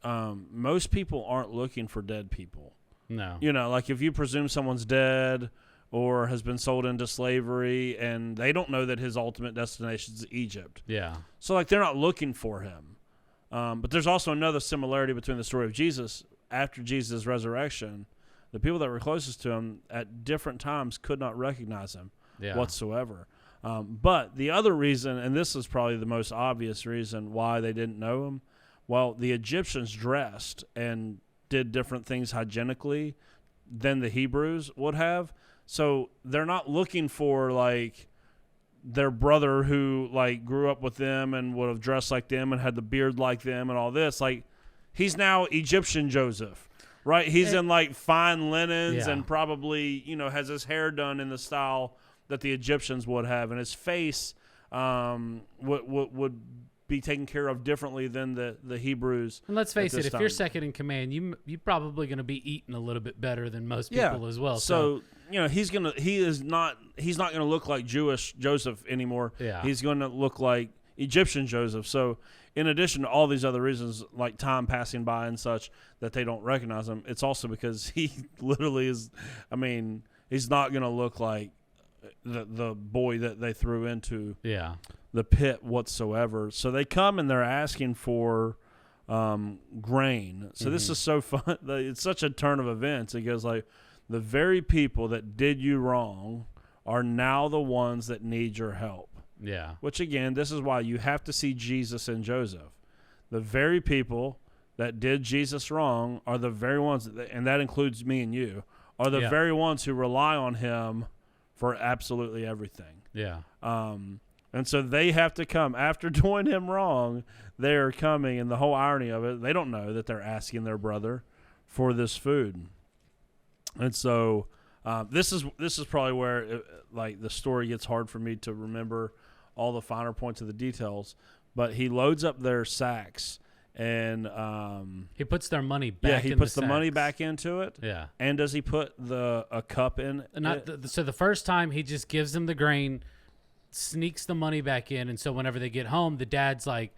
Most people aren't looking for dead people. No. You know, like if you presume someone's dead or has been sold into slavery and they don't know that his ultimate destination is Egypt. Yeah. So, like, they're not looking for him. But there's also another similarity between the story of Jesus. After Jesus' resurrection, the people that were closest to him at different times could not recognize him. Whatsoever. But the other reason, and this is probably the most obvious reason why they didn't know him, well, the Egyptians dressed and did different things hygienically than the Hebrews would have. So they're not looking for, like, their brother who, like, grew up with them and would have dressed like them and had the beard like them and all this. Like, he's now Egyptian Joseph. Right? He's in, like, fine linens and probably, has his hair done in the style that the Egyptians would have, and his face would be taken care of differently than the Hebrews. And let's face it, if you're second in command, you're probably going to be eating a little bit better than most people as well. So he's not going to look like Jewish Joseph anymore. Yeah. He's going to look like Egyptian Joseph. So in addition to all these other reasons, like time passing by and such, that they don't recognize him, it's also because he literally is. I mean, he's not going to look like the boy that they threw into the pit whatsoever. So they come and they're asking for grain. So this is so fun. It's such a turn of events. It goes like, the very people that did you wrong are now the ones that need your help. Yeah. Which, again, this is why you have to see Jesus and Joseph. The very people that did Jesus wrong are the very ones, and that includes me and you, are the very ones who rely on him for absolutely everything. Yeah. And so they have to come. After doing him wrong, they are coming, and the whole irony of it, they don't know that they're asking their brother for this food. And so this is probably where the story gets hard for me to remember all the finer points of the details. But he loads up their sacks, and he puts their money back. Yeah, he puts the money back into it. Yeah. And does he put a cup in? So the first time he just gives them the grain, sneaks the money back in, and so whenever they get home, the dad's like,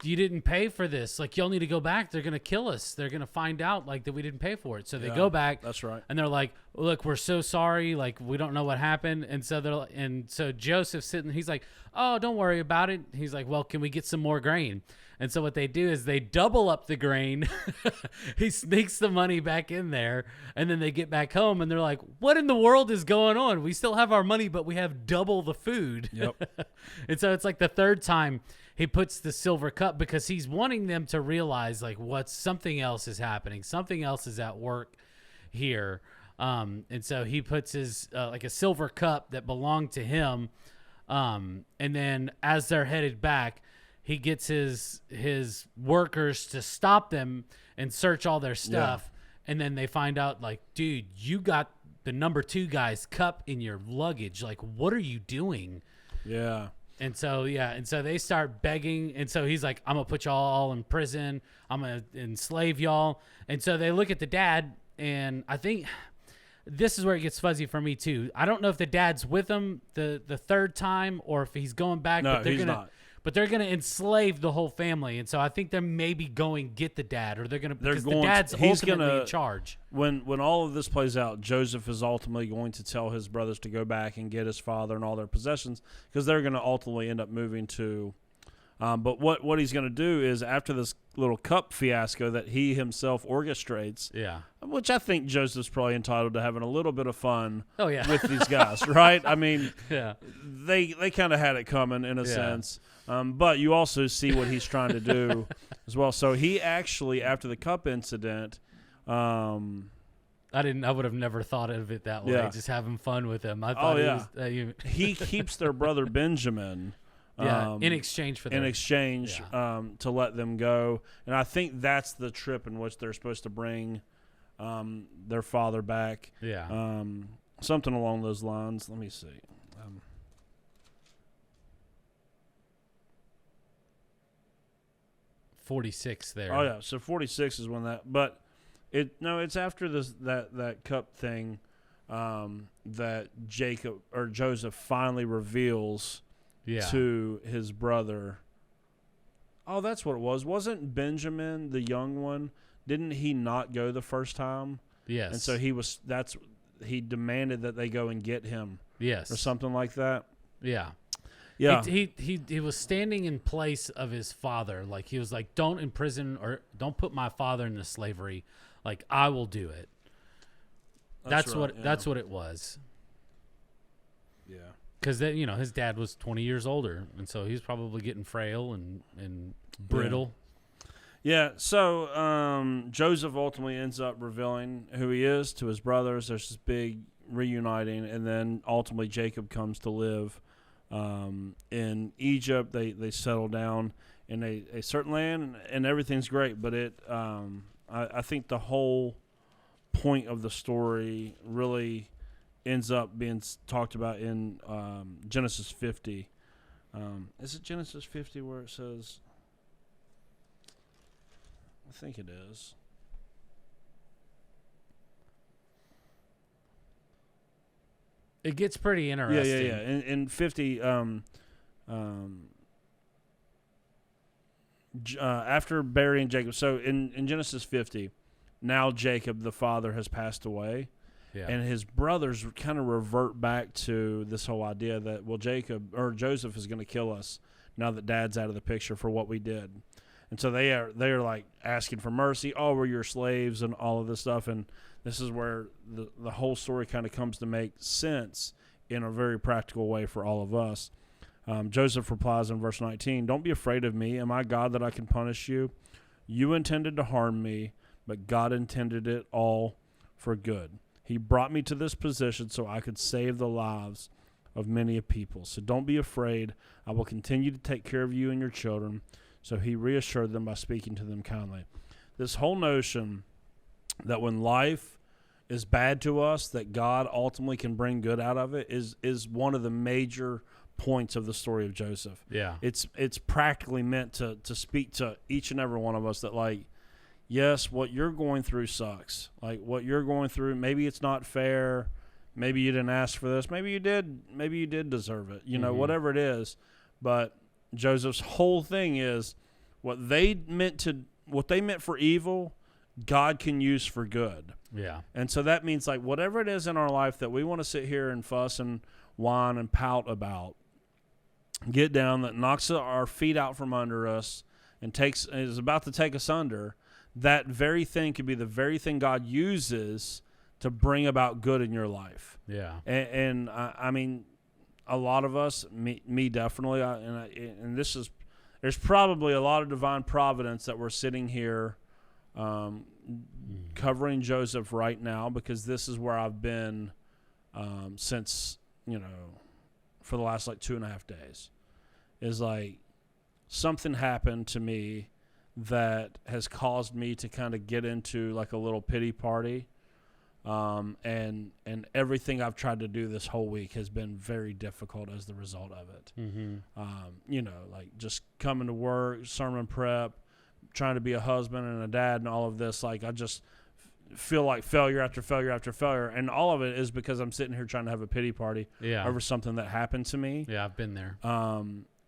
you didn't pay for this. Like, y'all need to go back. They're going to kill us. They're going to find out, like, that we didn't pay for it. So they go back. That's right. And they're like, look, we're so sorry. Like, we don't know what happened. And so Joseph's sitting, he's like, oh, don't worry about it. He's like, well, can we get some more grain? And so what they do is they double up the grain. He sneaks the money back in there, and then they get back home, and they're like, what in the world is going on? We still have our money, but we have double the food. Yep. And so it's like the third time he puts the silver cup, because he's wanting them to realize, like, something else is happening. Something else is at work here. And so he puts his like a silver cup that belonged to him. And then as they're headed back, he gets his workers to stop them and search all their stuff, And then they find out, like, dude, you got the number 2 guy's cup in your luggage. Like, what are you doing? Yeah. And so, they start begging. And so he's like, I'm going to put y'all all in prison. I'm going to enslave y'all. And so they look at the dad, and I think this is where it gets fuzzy for me, too. I don't know if the dad's with him the third time or if he's going back. No, but they're he's gonna, not. But they're going to enslave the whole family. And so I think they're maybe going get the dad, or they're going to, because the dad's ultimately in charge. When all of this plays out, Joseph is ultimately going to tell his brothers to go back and get his father and all their possessions, because they're going to ultimately end up moving to. But what he's going to do is, after this little cup fiasco that he himself orchestrates, which I think Joseph's probably entitled to having a little bit of fun with these guys, right? I mean, they kind of had it coming in a sense. But you also see what he's trying to do as well. So he actually, after the cup incident, I would have never thought of it that way. Just having fun with him. I thought he keeps their brother Benjamin. In exchange for to let them go. And I think that's the trip in which they're supposed to bring their father back. Something along those lines. Let me see. 46 there. Oh yeah, so 46 is when that. But it's after that cup thing that Joseph finally reveals to his brother. Oh, that's what it was. Wasn't Benjamin the young one? Didn't he not go the first time? Yes. And so he demanded that they go and get him. Yes. Or something like that. Yeah. Yeah. He was standing in place of his father. Like, he was like, don't imprison or don't put my father into slavery. Like, I will do it. That's what it was. Yeah. Because his dad was 20 years older, and so he's probably getting frail and brittle. Yeah. So Joseph ultimately ends up revealing who he is to his brothers. There's this big reuniting, and then ultimately Jacob comes to live in Egypt. They settle down in a certain land, and everything's great. But I think the whole point of the story really ends up being talked about in Genesis 50. Is it Genesis 50 where it says? I think it is. It gets pretty interesting. Yeah. In 50, after burying Jacob, so in Genesis 50, now Jacob, the father, has passed away. Yeah. And his brothers kind of revert back to this whole idea that, well, Joseph is going to kill us now that Dad's out of the picture for what we did. And so they are like asking for mercy. Oh, we're your slaves and all of this stuff. And this is where the whole story kind of comes to make sense in a very practical way for all of us. Joseph replies in verse 19, "Don't be afraid of me. Am I God that I can punish you? You intended to harm me, but God intended it all for good. He brought me to this position so I could save the lives of many a people. So don't be afraid. I will continue to take care of you and your children." So he reassured them by speaking to them kindly. This whole notion that when life is bad to us, that God ultimately can bring good out of it is one of the major points of the story of Joseph. Yeah. It's practically meant to speak to each and every one of us that, like, yes, what you're going through sucks. Like, what you're going through, maybe it's not fair. Maybe you didn't ask for this. Maybe you did deserve it. Whatever it is. But Joseph's whole thing is what they meant for evil, God can use for good. Yeah. And so that means, like, whatever it is in our life that we want to sit here and fuss and whine and pout about, get down, that knocks our feet out from under us and is about to take us under, that very thing could be the very thing God uses to bring about good in your life. Yeah. And I mean, a lot of us, me definitely, and there's probably a lot of divine providence that we're sitting here covering Joseph right now, because this is where I've been since, for the last like 2.5 days. Is like something happened to me that has caused me to kind of get into like a little pity party. And everything I've tried to do this whole week has been very difficult as the result of it. Mm-hmm. Like just coming to work, sermon prep, trying to be a husband and a dad and all of this. Like I just feel like failure after failure after failure. And all of it is because I'm sitting here trying to have a pity party over something that happened to me. Yeah, I've been there.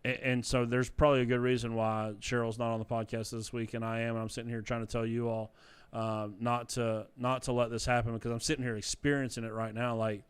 And so there's probably a good reason why Cheryl's not on the podcast this week and I am. And I'm sitting here trying to tell you all not to let this happen, because I'm sitting here experiencing it right now. Like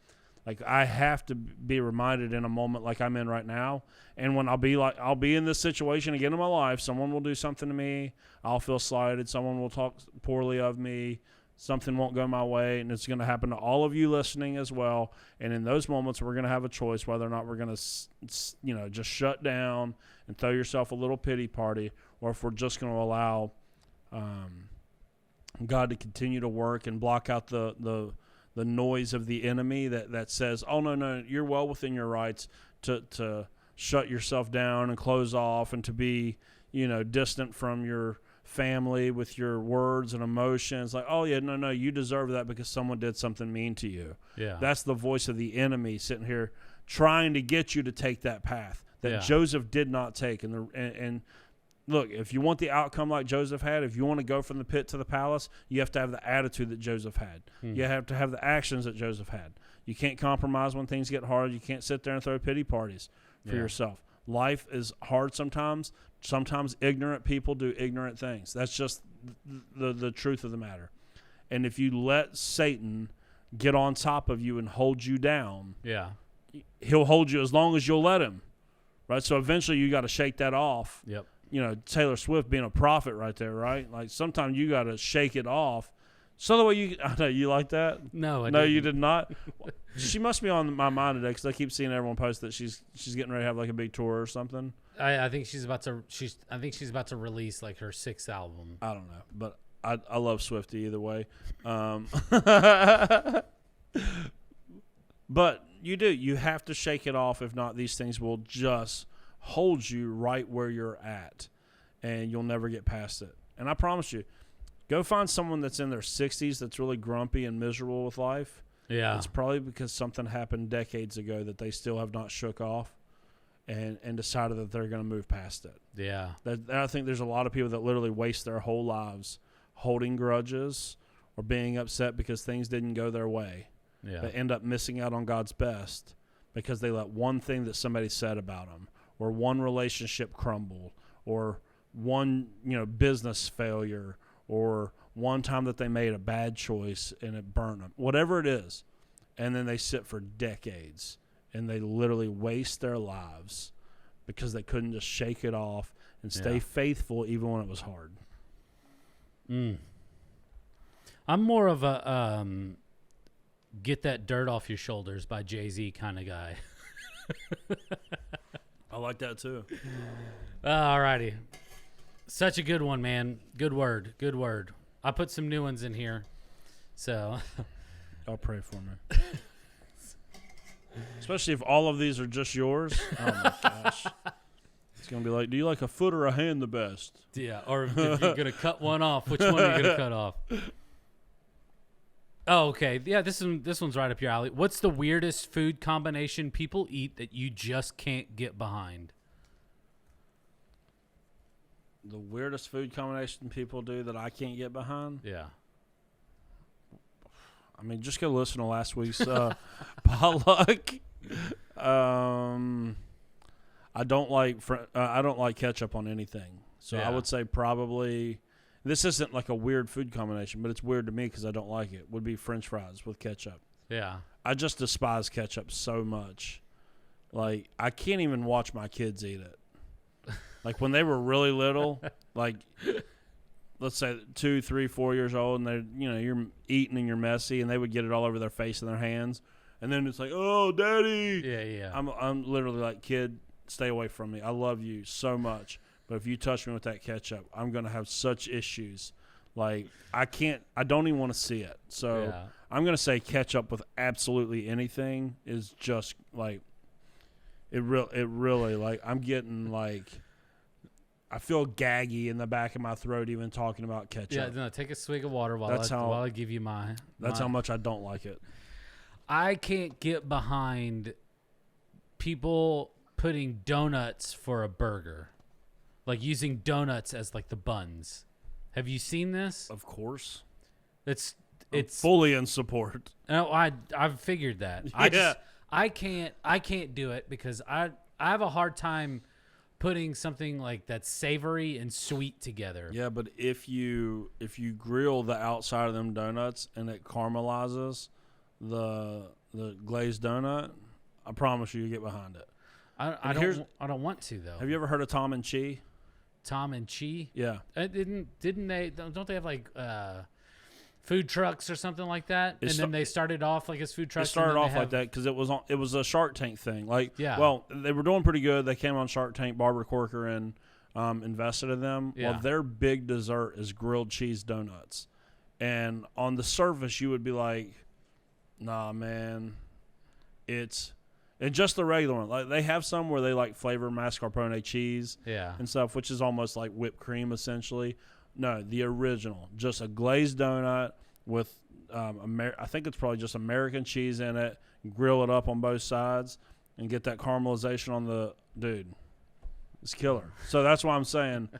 I have to be reminded in a moment like I'm in right now. And when I'll be in this situation again in my life, someone will do something to me. I'll feel slighted. Someone will talk poorly of me. Something won't go my way, and it's going to happen to all of you listening as well. And in those moments, we're going to have a choice whether or not we're going to, just shut down and throw yourself a little pity party, or if we're just going to allow God to continue to work and block out the noise of the enemy that says, oh, no, you're well within your rights to shut yourself down and close off and to be, distant from your family with your words and emotions. Like, oh yeah, no, you deserve that because someone did something mean to you. Yeah, that's the voice of the enemy sitting here trying to get you to take that path that Joseph did not take. And look, if you want the outcome like Joseph had, if you want to go from the pit to the palace, you have to have the attitude that Joseph had. You have to have the actions that Joseph had. You can't compromise when things get hard. You can't sit there and throw pity parties for yourself. Life is hard sometimes. Sometimes ignorant people do ignorant things. That's just the truth of the matter. And if you let Satan get on top of you and hold you down, he'll hold you as long as you'll let him, right? So eventually you got to shake that off. Yep. Taylor Swift being a prophet right there, right? Like sometimes you got to shake it off. So the way I know you like that? No, you did not. She must be on my mind today because I keep seeing everyone post that she's getting ready to have like a big tour or something. I think she's about to release like her 6th album. I don't know, but I love Swiftie either way. But you have to shake it off. If not, these things will just hold you right where you're at, and you'll never get past it. And I promise you, go find someone that's in their 60s that's really grumpy and miserable with life. Yeah. It's probably because something happened decades ago that they still have not shook off and decided that they're going to move past it. Yeah. I think there's a lot of people that literally waste their whole lives holding grudges or being upset because things didn't go their way. Yeah. They end up missing out on God's best because they let one thing that somebody said about them, or one relationship crumble, or one, business failure, or one time that they made a bad choice and it burned them, whatever it is. And then they sit for decades and they literally waste their lives because they couldn't just shake it off and stay faithful even when it was hard. I'm more of a Get That Dirt Off Your Shoulders by Jay-Z kind of guy. I like that too. All righty. Such a good one, man. Good word. I put some new ones in here. So I'll pray for me. Especially if all of these are just yours. Oh my gosh. It's going to be like, do you like a foot or a hand the best? Yeah, or if you're going to cut one off, which one are you going to cut off? Oh, okay. Yeah, this one's right up your alley. What's the weirdest food combination people eat that you just can't get behind? The weirdest food combination people do that I can't get behind? Yeah. I mean, just go listen to last week's potluck. I don't like ketchup on anything. So I would say probably, this isn't like a weird food combination, but it's weird to me because I don't like it, would be French fries with ketchup. Yeah. I just despise ketchup so much. Like, I can't even watch my kids eat it. Like, when they were really little, like, let's say 2, 3, 4 years old, and they're, you're eating and you're messy, and they would get it all over their face and their hands. And then it's like, oh, Daddy. Yeah. I'm literally like, kid, stay away from me. I love you so much. But if you touch me with that ketchup, I'm going to have such issues. Like, I don't even want to see it. So I'm going to say ketchup with absolutely anything is just like, it really, like, I'm getting like, I feel gaggy in the back of my throat even talking about ketchup. Yeah, no, take a swig of water while I give you my. That's how much I don't like it. I can't get behind people putting donuts for a burger, like using donuts as like the buns. Have you seen this? Of course. It's fully in support. No, I've figured that. Yeah. I can't do it because I have a hard time putting something like that's savory and sweet together. Yeah, but if you grill the outside of them donuts and it caramelizes the glazed donut, I promise you get behind it. I don't want to though. Have you ever heard of Tom and Chi? Tom and Chi? Yeah. Don't they have like food trucks or something like that? Then they started off like as food trucks. It started off like that because it was a Shark Tank thing. Like, yeah. Well, they were doing pretty good. They came on Shark Tank. Barbara Corker and invested in them. Yeah. Well, their big dessert is grilled cheese donuts, and on the surface you would be like, "Nah, man, it's." And just the regular one. Like they have some where they like flavor mascarpone cheese and stuff, which is almost like whipped cream essentially. No, the original. Just a glazed donut with I think it's probably just American cheese in it. Grill it up on both sides and get that caramelization on the dude. It's killer. So that's why I'm saying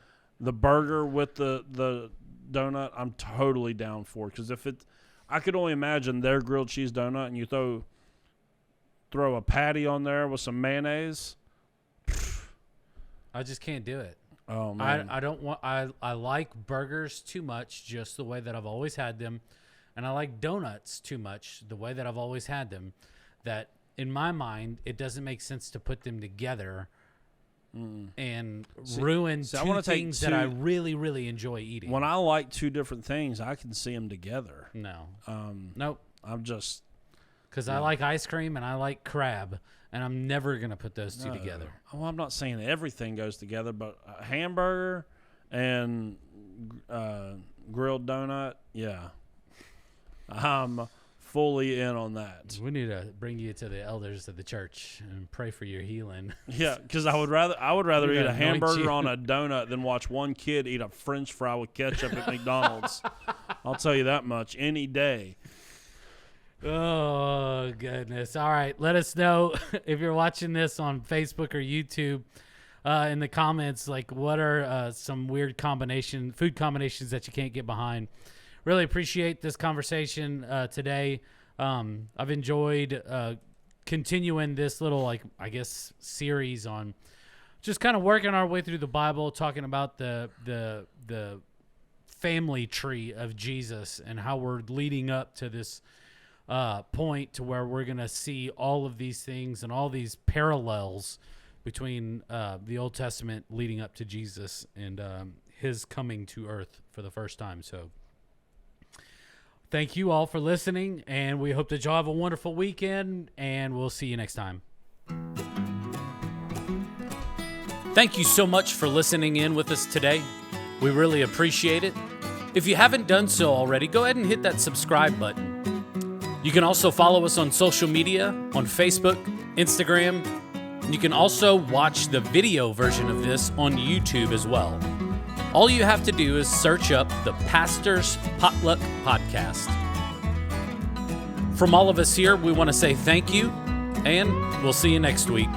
the burger with the donut, I'm totally down for. Because I could only imagine their grilled cheese donut and you throw a patty on there with some mayonnaise. I just can't do it. Oh man. I don't want. I like burgers too much, just the way that I've always had them, and I like donuts too much, the way that I've always had them. That in my mind, it doesn't make sense to put them together and ruin two things that I really, really enjoy eating. When I like two different things, I can see them together. No. Nope. I'm just because I like ice cream and I like crab. And I'm never going to put those two together. Well, I'm not saying everything goes together, but a hamburger and grilled donut, yeah. I'm fully in on that. We need to bring you to the elders of the church and pray for your healing. Yeah, because I would rather eat a hamburger on a donut than watch one kid eat a French fry with ketchup at McDonald's. I'll tell you that much any day. Oh, goodness. All right. Let us know if you're watching this on Facebook or YouTube in the comments, like what are some weird food combinations that you can't get behind. Really appreciate this conversation today. I've enjoyed continuing this little, like, I guess, series on just kind of working our way through the Bible, talking about the family tree of Jesus and how we're leading up to this point to where we're going to see all of these things and all these parallels between the Old Testament leading up to Jesus and his coming to earth for the first time. So thank you all for listening, and we hope that y'all have a wonderful weekend, and we'll see you next time. Thank you so much for listening in with us today. We really appreciate it. If you haven't done so already, go ahead and hit that subscribe button. You can also follow us on social media, on Facebook, Instagram. And you can also watch the video version of this on YouTube as well. All you have to do is search up the Pastor's Potluck Podcast. From all of us here, we want to say thank you, and we'll see you next week.